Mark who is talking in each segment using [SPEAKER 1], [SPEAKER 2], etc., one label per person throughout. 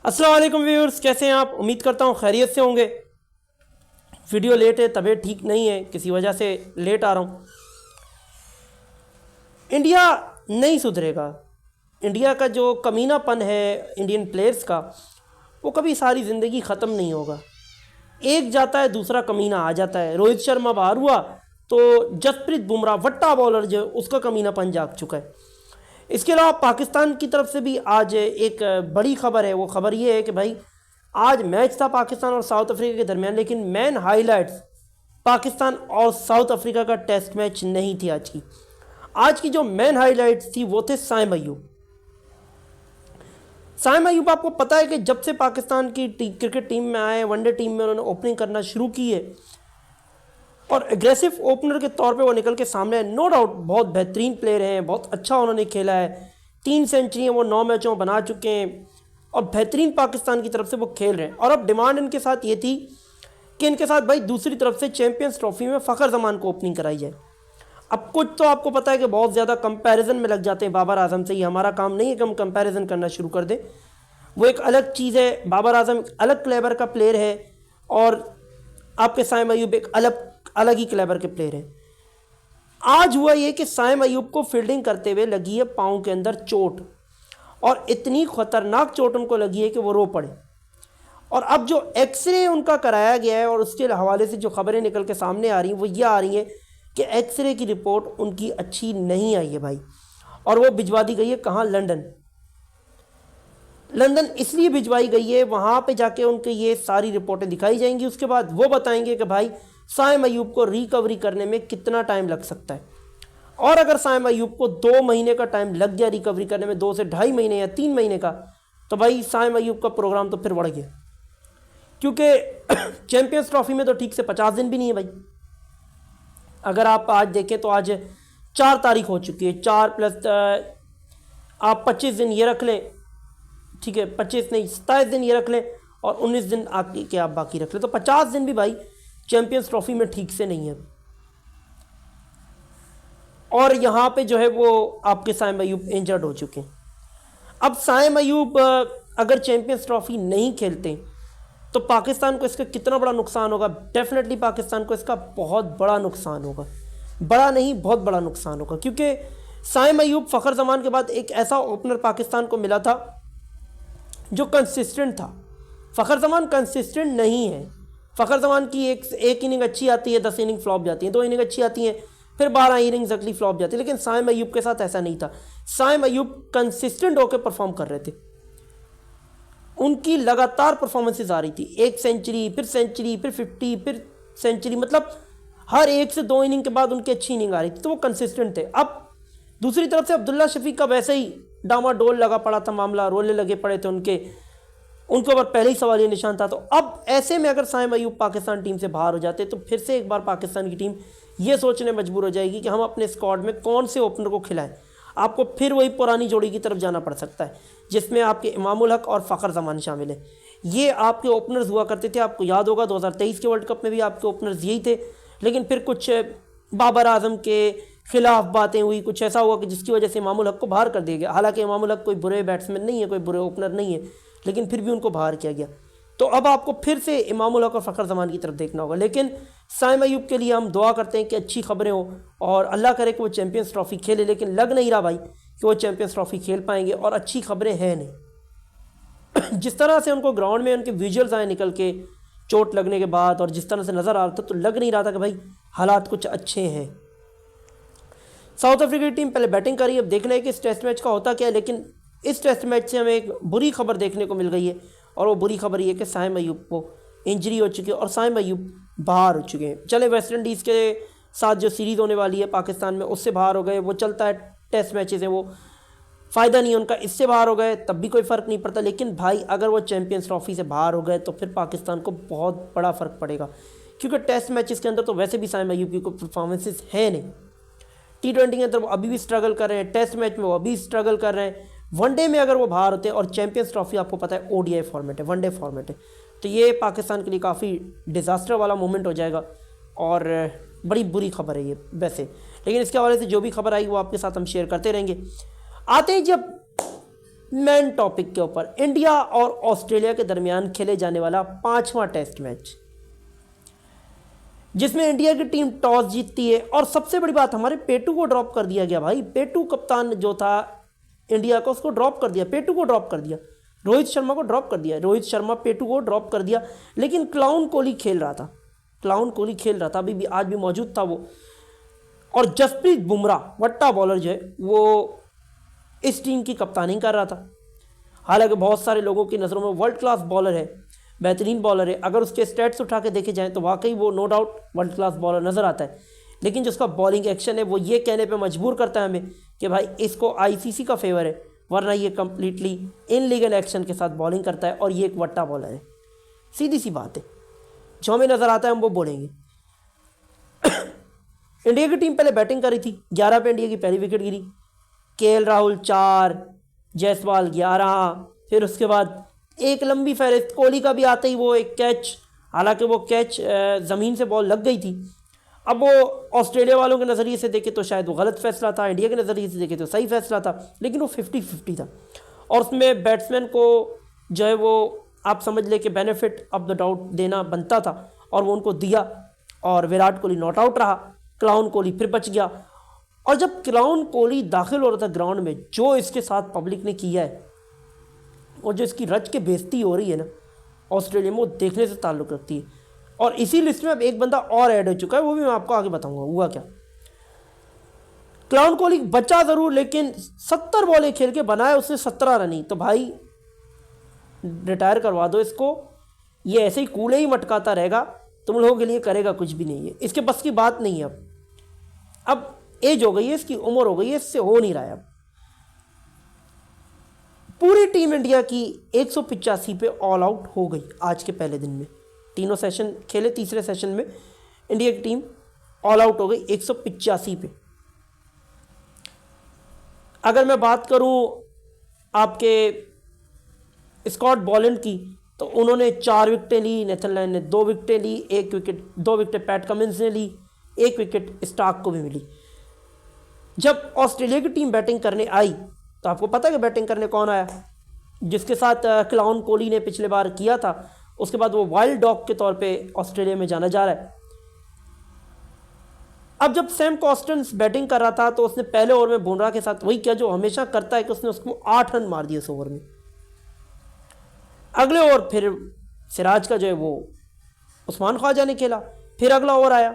[SPEAKER 1] अस्सलाम वालेकुम व्यूअर्स, कैसे हैं आप? उम्मीद करता हूँ खैरियत से होंगे। वीडियो लेट है, तबीयत ठीक नहीं है, किसी वजह से लेट आ रहा हूँ। इंडिया नहीं सुधरेगा। इंडिया का जो कमीनापन है इंडियन प्लेयर्स का, वो कभी सारी ज़िंदगी ख़त्म नहीं होगा। एक जाता है दूसरा कमीना आ जाता है। रोहित शर्मा बाहर हुआ तो जसप्रीत बुमराह वट्टा बॉलर जो उसका कमीनापन जाग चुका है। इसके अलावा पाकिस्तान की तरफ से भी आज एक बड़ी खबर है। वो खबर ये है कि भाई आज मैच था पाकिस्तान और साउथ अफ्रीका के दरमियान, लेकिन मैन हाइलाइट्स पाकिस्तान और साउथ अफ्रीका का टेस्ट मैच नहीं थी आज की जो मैन हाइलाइट्स थी वो थे साइम अयूब। साइम अयूब, आपको पता है कि जब से पाकिस्तान की क्रिकेट टीम में आए, वनडे टीम में उन्होंने ओपनिंग करना शुरू की है और एग्रेसिव ओपनर के तौर पे वो निकल के सामने है। नो डाउट बहुत बेहतरीन प्लेयर हैं, बहुत अच्छा उन्होंने खेला है। 3 सेंचुरियाँ वो 9 मैचों में बना चुके हैं और बेहतरीन पाकिस्तान की तरफ से वो खेल रहे हैं। और अब डिमांड इनके साथ ये थी कि इनके साथ भाई दूसरी तरफ से चैंपियंस ट्रॉफी में फ़खर जमान को ओपनिंग कराई जाए। अब कुछ तो आपको पता है कि बहुत ज़्यादा कंपैरिजन में लग जाते हैं बाबर आजम से। ये हमारा काम नहीं है कि हम कंपैरिजन करना शुरू कर दें, वो एक अलग चीज़ है। बाबर आजम अलग क्लेबर का प्लेयर है और आपके साइम अयूब एक अलग ही क्लेबर के प्लेयर हैं। आज हुआ ये कि साइम अयूब को फील्डिंग करते हुए लगी है पाँव के अंदर चोट, और इतनी खतरनाक चोट उनको लगी है कि वो रो पड़े। और अब जो एक्सरे उनका कराया गया है और उसके हवाले से जो खबरें निकल के सामने आ रही हैं वो ये आ रही हैं कि एक्सरे की रिपोर्ट उनकी अच्छी नहीं आई है भाई, और वो भिजवा दी गई है कहाँ? लंदन इसलिए भिजवाई गई है, वहाँ पे जाके उनके ये सारी रिपोर्टें दिखाई जाएंगी। उसके बाद वो बताएंगे कि भाई साइम अयूब को रिकवरी करने में कितना टाइम लग सकता है। और अगर साइम अयूब को 2 महीने का टाइम लग गया रिकवरी करने में, 2 से 2.5 महीने या 3 महीने का, तो भाई साइम अयूब का प्रोग्राम तो फिर बढ़ गया। क्योंकि चैंपियंस ट्रॉफी में तो ठीक से 50 दिन भी नहीं है भाई। अगर आप आज देखें तो आज 4 तारीख हो चुकी है, 4 प्लस आप 25 दिन ये रख लें, ठीक है, 25 नहीं 27 दिन ये रख लें और 19 दिन के आप बाकी रख लें, तो 50 दिन भी भाई चैंपियंस ट्रॉफी में ठीक से नहीं है। और यहाँ पे जो है वो आपके साइम अयूब इंजर्ड हो चुके हैं। अब साइम अयूब अगर चैंपियंस ट्रॉफी नहीं खेलते तो पाकिस्तान को इसका कितना बड़ा नुकसान होगा? डेफिनेटली पाकिस्तान को इसका बहुत बड़ा नुकसान होगा। बड़ा नहीं, बहुत बड़ा नुकसान होगा, क्योंकि साइम अयूब फ़खर जमान के बाद एक ऐसा ओपनर पाकिस्तान को मिला था जो कंसिस्टेंट था। फ़खर जमान कंसिस्टेंट नहीं है। फ़खर जमान की एक इनिंग अच्छी आती है, 10 इनिंग फ्लॉप जाती हैं, 2 इनिंग अच्छी आती हैं, फिर 12 इनिंग्स अगली फ्लॉप जाती है। लेकिन साइम अयूब के साथ ऐसा नहीं था। साइम अयूब कंसिस्टेंट होकर परफॉर्म कर रहे थे, उनकी लगातार परफॉर्मेंसेज आ रही थी। 1 सेंचुरी, फिर सेंचुरी, फिर 50, फिर सेंचुरी, मतलब हर 1 से 2 इनिंग के बाद उनकी अच्छी इनिंग आ रही थी, तो वो कंसिस्टेंट थे। अब दूसरी तरफ से अब्दुल्ला शफीक का वैसे ही डामाडोल लगा पड़ा था मामला, रोले लगे पड़े थे उनके ऊपर पहले ही सवालिया निशान था। तो अब ऐसे में अगर साइम अयूब पाकिस्तान टीम से बाहर हो जाते तो फिर से एक बार पाकिस्तान की टीम ये सोचने मजबूर हो जाएगी कि हम अपने स्क्वाड में कौन से ओपनर को खिलाएं। आपको फिर वही पुरानी जोड़ी की तरफ जाना पड़ सकता है जिसमें आपके इमामुल हक और फ़खर जमान शामिल हैं। ये आपके ओपनर्स हुआ करते थे। आपको याद होगा 2023 के वर्ल्ड कप में भी आपके ओपनर्स यही थे, लेकिन फिर कुछ बाबर आजम के खिलाफ बातें हुई, कुछ ऐसा हुआ कि जिसकी वजह से इमामुल हक को बाहर कर दिया गया। हालांकि इमामुल हक कोई बुरे बैट्समैन नहीं है, कोई बुरे ओपनर नहीं है, लेकिन फिर भी उनको बाहर किया गया। तो अब आपको फिर से इमामुल हक और फ़खर जमान की तरफ देखना होगा। लेकिन साइम अयूब के लिए हम दुआ करते हैं कि अच्छी खबरें हो और अल्लाह करे कि वो चैंपियंस ट्रॉफी खेले, लेकिन लग नहीं रहा भाई कि वो चैंपियंस ट्रॉफी खेल पाएंगे, और अच्छी खबरें हैं नहीं। जिस तरह से उनको ग्राउंड में उनके विजुअल्स आए निकल के चोट लगने के बाद, और जिस तरह से नज़र आ रहा था, तो लग नहीं रहा था कि भाई हालात कुछ अच्छे हैं। साउथ अफ्रीका की टीम पहले बैटिंग करी, अब देखना है कि इस टेस्ट मैच का होता क्या है। लेकिन इस टेस्ट मैच से हमें एक बुरी खबर देखने को मिल गई है, और वो बुरी खबर ये है कि साइम अयूब को इंजरी हो चुकी है और साइम अयूब बाहर हो चुके हैं। चले वेस्ट इंडीज़ के साथ जो सीरीज़ होने वाली है पाकिस्तान में, उससे बाहर हो गए, वो चलता है, टेस्ट मैचेस हैं, वो फ़ायदा नहीं है उनका, इससे बाहर हो गए तब भी कोई फ़र्क नहीं पड़ता। लेकिन भाई अगर वो चैंपियंस ट्रॉफी से बाहर हो गए तो फिर पाकिस्तान को बहुत बड़ा फ़र्क पड़ेगा, क्योंकि टेस्ट मैचेस के अंदर तो वैसे भी साइम अयूब की कोई परफॉर्मेंसेस है नहीं। T20 के अंदर वो अभी भी स्ट्रगल कर रहे हैं, टेस्ट मैच में वो अभी स्ट्रगल कर रहे हैं। वनडे में अगर वो बाहर होते हैं, और चैंपियंस ट्रॉफी आपको पता है ODI फॉर्मेट है, वनडे फॉर्मेट है, तो ये पाकिस्तान के लिए काफ़ी डिज़ास्टर वाला मोमेंट हो जाएगा और बड़ी बुरी खबर है ये वैसे। लेकिन इसके हवाले से जो भी खबर आई वो आपके साथ हम शेयर करते रहेंगे। आते हैं जब मेन टॉपिक के ऊपर, इंडिया और ऑस्ट्रेलिया के दरमियान खेले जाने वाला 5वां टेस्ट मैच, जिसमें इंडिया की टीम टॉस जीतती है। और सबसे बड़ी बात, हमारे पेटू को ड्रॉप कर दिया गया भाई। पेटू कप्तान जो था इंडिया का, उसको ड्रॉप कर दिया, पेटू को ड्रॉप कर दिया, रोहित शर्मा को ड्रॉप कर दिया, रोहित शर्मा पेटू को ड्रॉप कर दिया। लेकिन क्लाउन कोहली खेल रहा था, क्लाउन कोहली खेल रहा था, अभी भी आज भी मौजूद था वो। और जसप्रीत बुमराह वट्टा बॉलर जो है वो इस टीम की कप्तानी कर रहा था। हालांकि बहुत सारे लोगों की नज़रों में वर्ल्ड क्लास बॉलर है, बेहतरीन बॉलर है, अगर उसके स्टैट्स उठा के देखे जाएँ तो वाकई वो no doubt world class bowler नज़र आता है। लेकिन जो उसका बॉलिंग एक्शन है वो ये कहने पे मजबूर करता है हमें कि भाई इसको आईसीसी का फेवर है, वरना ये कम्प्लीटली इनलीगल एक्शन के साथ बॉलिंग करता है और ये एक वट्टा बॉलर है। सीधी सी बात है, जो हमें नज़र आता है हम वो बोलेंगे। इंडिया की टीम पहले बैटिंग करी थी, 11 पे इंडिया की पहली विकेट गिरी, केएल राहुल 4, जायसवाल 11, फिर उसके बाद एक लंबी फहरिस्त, कोहली का भी आते ही वो एक कैच, हालांकि वो कैच ज़मीन से बॉल लग गई थी। अब वो ऑस्ट्रेलिया वालों के नज़रिए से देखे तो शायद वो गलत फैसला था, इंडिया के नज़रिए से देखे तो सही फैसला था, लेकिन वो 50-50 था। और उसमें बैट्समैन को जो है वो आप समझ ले कि बेनिफिट ऑफ द डाउट देना बनता था, और वो उनको दिया, और विराट कोहली नॉट आउट रहा, क्लाउन कोहली फिर बच गया। और जब क्लाउन कोहली दाखिल हो रहा था ग्राउंड में, जो इसके साथ पब्लिक ने किया है और जो इसकी रच के बेइज्जती हो रही है ना ऑस्ट्रेलिया में, वो देखने से ताल्लुक़ रखती है। और इसी लिस्ट में अब एक बंदा और ऐड हो चुका है, वो भी मैं आपको आगे बताऊंगा हुआ क्या। क्लाउन कोहली बचा ज़रूर, लेकिन 70 बॉलें खेल के बनाए उसने 17 रन ही। तो भाई रिटायर करवा दो इसको, ये ऐसे ही कूले ही मटकाता रहेगा, तुम लोगों के लिए करेगा कुछ भी नहीं है, इसके बस की बात नहीं है। अब एज हो गई है, इसकी उम्र हो गई है, इससे हो नहीं रहा है। अब पूरी टीम इंडिया की 185 पे ऑल आउट हो गई आज के पहले दिन में। तीनों सेशन खेले, तीसरे सेशन में इंडिया की टीम ऑल आउट हो गई 185 पे। अगर मैं बात करूं आपके स्कॉट बॉलैंड की, तो उन्होंने 4 विकेटें ली, नेथन लायन ने 2 विकेटें ली, 2 विकेटें पैट कमिंस ने ली, 1 विकेट स्टार्क को भी मिली। जब ऑस्ट्रेलिया की टीम बैटिंग करने आई तो आपको पता है कि बैटिंग करने कौन आया, जिसके साथ क्लाउन कोहली ने पिछले बार किया था, उसके बाद वो वाइल्ड डॉग के तौर पे ऑस्ट्रेलिया में जाना जा रहा है। अब जब सैम कॉस्टन्स बैटिंग कर रहा था तो उसने पहले ओवर में बुमराह के साथ वही किया जो हमेशा करता है कि उसने उसको 8 रन मार दिए उस ओवर में। अगले ओवर फिर सिराज का जो है वो उस्मान ख्वाजा ने खेला, फिर अगला ओवर आया।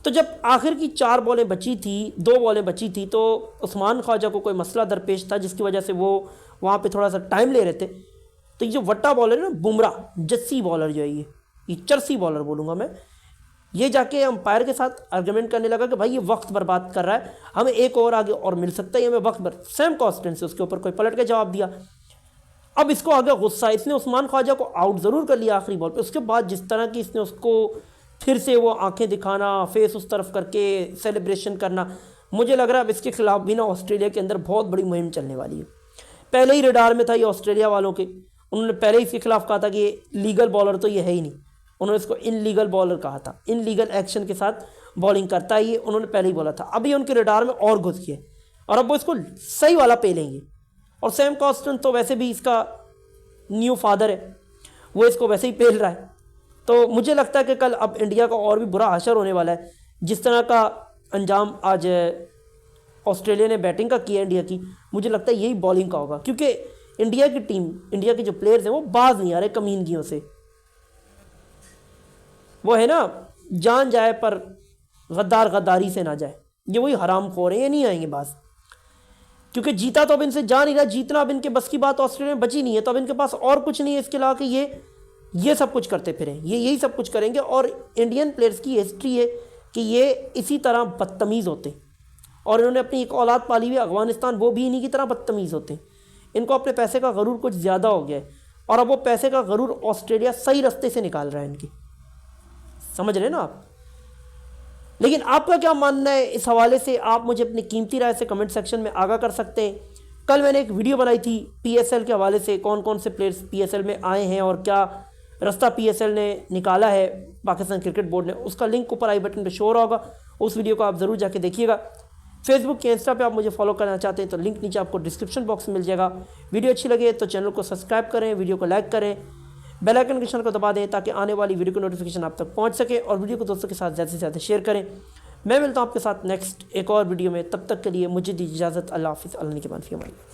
[SPEAKER 1] तो जब आखिर की 4 बॉलें बची थी, 2 बॉलें बची थी, तो उस्मान ख्वाजा को कोई मसला दरपेश था जिसकी वजह से वो वहाँ पे थोड़ा सा टाइम ले रहे थे। तो ये जो वट्टा बॉलर है ना बुमराह, जस्सी बॉलर जो है ये चरसी बॉलर बोलूँगा मैं, ये जाके अंपायर के साथ आर्गुमेंट करने लगा कि भाई ये वक्त बर्बाद कर रहा है, हमें एक ओवर आगे और मिल सकता है, हमें वक्त सैम कॉस्टन से उसके ऊपर कोई पलट के जवाब दिया। अब इसको आगे गुस्सा, इसने उस्मान ख्वाजा को आउट ज़रूर कर लिया आखिरी बॉल पे। उसके बाद जिस तरह की इसने उसको फिर से वो आंखें दिखाना, फेस उस तरफ करके सेलिब्रेशन करना, मुझे लग रहा है अब इसके खिलाफ भी ना ऑस्ट्रेलिया के अंदर बहुत बड़ी मुहिम चलने वाली है। पहले ही रडार में था ये ऑस्ट्रेलिया वालों के, उन्होंने पहले ही इसके खिलाफ कहा था कि ये लीगल बॉलर तो ये है ही नहीं, उन्होंने इसको इनलीगल बॉलर कहा था, इनलीगल एक्शन के साथ बॉलिंग करता है ये, उन्होंने पहले ही बोला था। अभी उनके रडार में और घुस गए और अब वो इसको सही वाला पे लेंगे। और सैम कॉस्टन तो वैसे भी इसका न्यू फादर है, वो इसको वैसे ही पेल रहा है। तो मुझे लगता है कि कल अब इंडिया का और भी बुरा हशर होने वाला है। जिस तरह का अंजाम आज ऑस्ट्रेलिया ने बैटिंग का किया इंडिया की, मुझे लगता है यही बॉलिंग का होगा, क्योंकि इंडिया की टीम, इंडिया के जो प्लेयर्स हैं वो बाज नहीं आ रहे कमीनगियों से। वो है ना, जान जाए पर गद्दार गद्दारी से ना जाए, ये वही हराम खोर हैं, ये नहीं आएंगे बाज, क्योंकि जीता तो अब इनसे जा नहीं रहा, जीतना अब इनके बस की बात ऑस्ट्रेलिया में बची नहीं है। तो अब इनके पास और कुछ नहीं है इसके अलावा कि ये सब कुछ करते फिरें, ये यही सब कुछ करेंगे। और इंडियन प्लेयर्स की हिस्ट्री है कि ये इसी तरह बदतमीज़ होते, और इन्होंने अपनी एक औलाद पाली हुई अफगानिस्तान, वो भी इन्हीं की तरह बदतमीज़ होते। इनको अपने पैसे का गरूर कुछ ज़्यादा हो गया है, और अब वो पैसे का गरूर ऑस्ट्रेलिया सही रास्ते से निकाल रहा है इनकी, समझ रहे हैं ना आप। लेकिन आपका क्या मानना है इस हवाले से, आप मुझे अपनी कीमती राय से कमेंट सेक्शन में आगाह कर सकते हैं। कल मैंने एक वीडियो बनाई थी पीएसएल के हवाले से, कौन कौन से प्लेयर्स पीएसएल में आए हैं और क्या रास्ता पीएसएल ने निकाला है, पाकिस्तान क्रिकेट बोर्ड ने, उसका लिंक ऊपर आई बटन पे शो हो रहा होगा, उस वीडियो को आप ज़रूर जाके देखिएगा। फेसबुक या इंस्टा पे आप मुझे फॉलो करना चाहते हैं तो लिंक नीचे आपको डिस्क्रिप्शन बॉक्स में मिल जाएगा। वीडियो अच्छी लगे तो चैनल को सब्सक्राइब करें, वीडियो को लाइक करें, बेल आइकन के निशान को दबा दें ताकि आने वाली वीडियो की नोटिफिकेशन आप तक पहुंच सके, और वीडियो को दोस्तों के साथ ज़्यादा से ज़्यादा शेयर करें। मैं मिलता हूं आपके साथ नेक्स्ट एक और वीडियो में, तब तक के लिए मुझे दीजिए इजाज़त। अल्लाह हाफिज़। अल्लाह की माफ़ी हमारी।